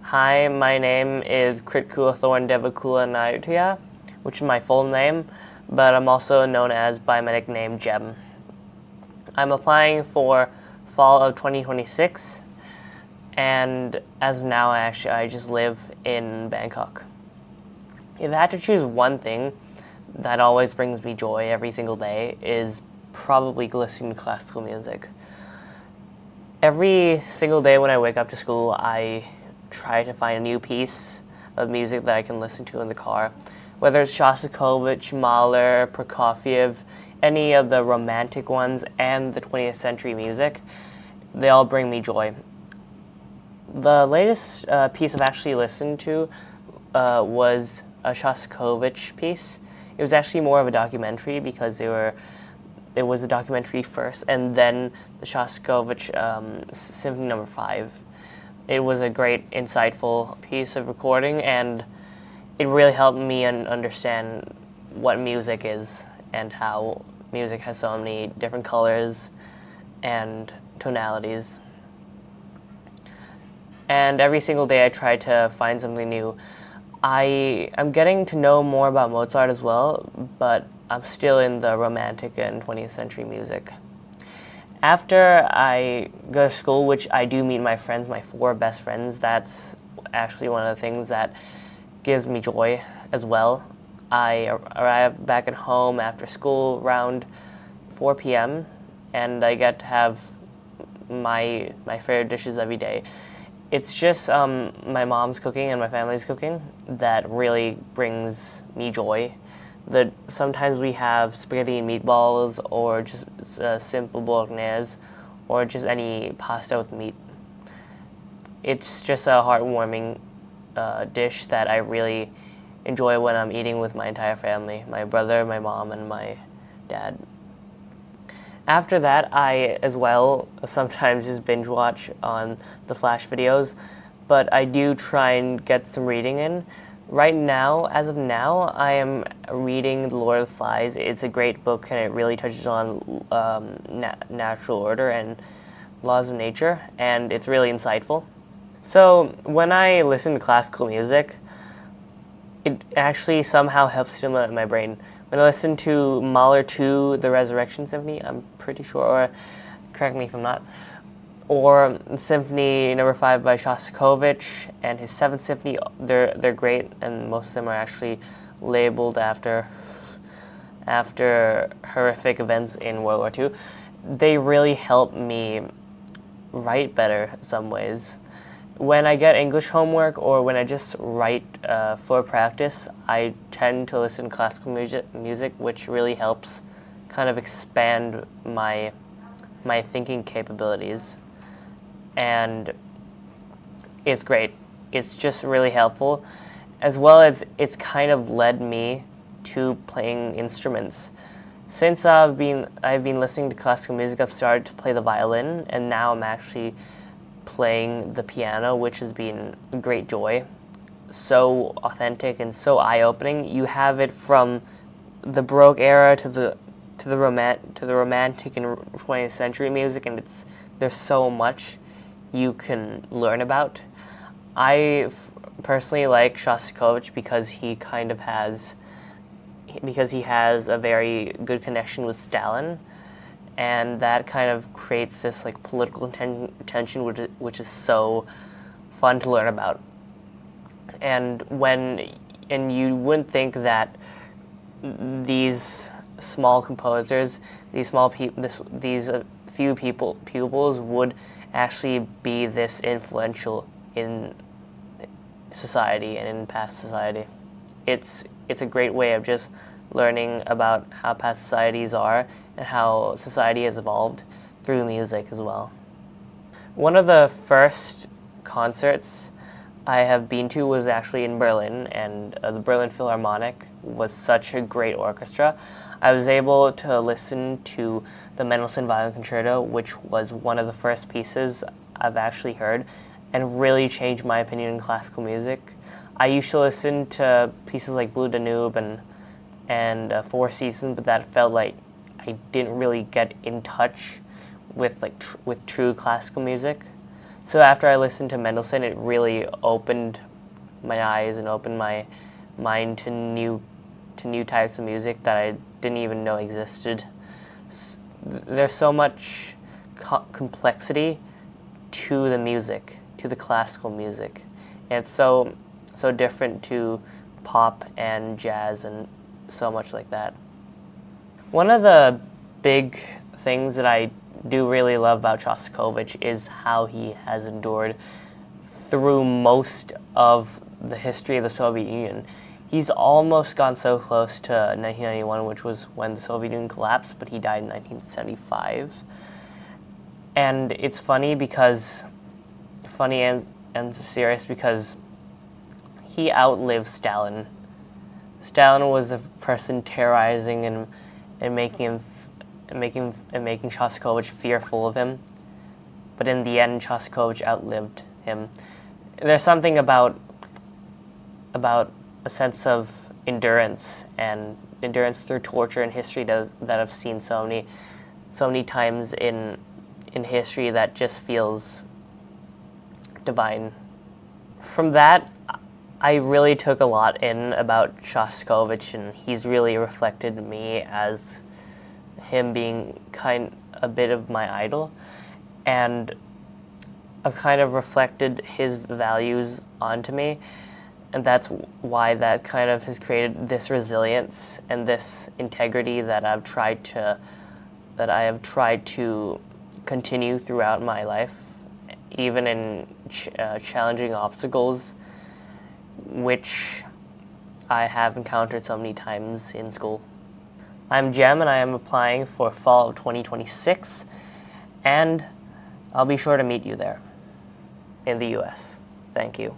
Hi, my name is Kritkulathorn Devakula in Ayutthaya, which is my full name, but I'm also known as by my nickname Jem. I'm applying for fall of 2026, and as of now, I just live in Bangkok. If I had to choose one thing that always brings me joy every single day, is probably listening to classical music. Every single day when I wake up to school, I try to find a new piece of music that I can listen to in the car. Whether it's Shostakovich, Mahler, Prokofiev, any of the romantic ones, and the 20th century music, they all bring me joy. The latest piece I've actually listened to was a Shostakovich piece. It was actually more of a documentary because it was a documentary first, and then the Shostakovich Symphony No. 5. It was a great, insightful piece of recording, and it really helped me understand what music is and how music has so many different colors and tonalities. And every single day I try to find something new. I'm getting to know more about Mozart as well, but I'm still in the romantic and 20th century music. After I go to school, which I do meet my friends, my 4 best friends, that's actually one of the things that gives me joy as well. I arrive back at home after school around 4 p.m. and I get to have my favorite dishes every day. It's just my mom's cooking and my family's cooking that really brings me joy. Sometimes we have spaghetti and meatballs, or just simple bolognese, or just any pasta with meat. It's just a heartwarming dish that I really enjoy when I'm eating with my entire family, my brother, my mom, and my dad. After that, I as well sometimes just binge watch on the Flash videos, but I do try and get some reading in. Right now, as of now, I am reading The Lord of the Flies. It's a great book, and it really touches on natural order and laws of nature, and it's really insightful. So when I listen to classical music, it actually somehow helps stimulate my brain. When I listen to Mahler 2, The Resurrection Symphony, I'm pretty sure, or correct me if I'm not, or Symphony No. 5 by Shostakovich and his 7th Symphony, they're great, and most of them are actually labeled after horrific events in World War II. They really help me write better in some ways. When I get English homework or when I just write for practice, I tend to listen to classical music, which really helps kind of expand my thinking capabilities. And it's great. It's just really helpful, as well as it's kind of led me to playing instruments. Since I've been listening to classical music, I've started to play the violin, and now I'm actually playing the piano, which has been a great joy. So authentic and so eye-opening. You have it from the Baroque era to the romantic and 20th century music, and there's so much you can learn about. I personally like Shostakovich because he has a very good connection with Stalin, and that kind of creates this like political tension, which is so fun to learn about. And you wouldn't think that these small composers, these few pupils would actually be this influential in society and in past society. It's a great way of just learning about how past societies are and how society has evolved through music as well. One of the first concerts I have been to was actually in Berlin, and the Berlin Philharmonic was such a great orchestra. I was able to listen to the Mendelssohn Violin Concerto, which was one of the first pieces I've actually heard, and really changed my opinion in classical music. I used to listen to pieces like Blue Danube and Four Seasons, but that felt like I didn't really get in touch with true classical music. So after I listened to Mendelssohn, it really opened my eyes and opened my mind to new types of music that I didn't even know existed. There's so much complexity to the music, to the classical music, and it's so different to pop and jazz and so much like that. One of the big things that I do really love about Shostakovich is how he has endured through most of the history of the Soviet Union. He's almost gone so close to 1991, which was when the Soviet Union collapsed, but he died in 1975. And it's funny and serious because he outlived Stalin. Stalin was a person terrorizing and making Shostakovich fearful of him. But in the end, Shostakovich outlived him. There's something about a sense of endurance and endurance through torture in history that I've seen so many times in history that just feels divine. From that, I really took a lot in about Shostakovich, and he's really reflected me as him being a bit of my idol, and I've kind of reflected his values onto me, and that's why that kind of has created this resilience and this integrity that I have tried to continue throughout my life, even in challenging obstacles, which I have encountered so many times in school. I'm Jem, and I am applying for fall of 2026, and I'll be sure to meet you there in the US. Thank you.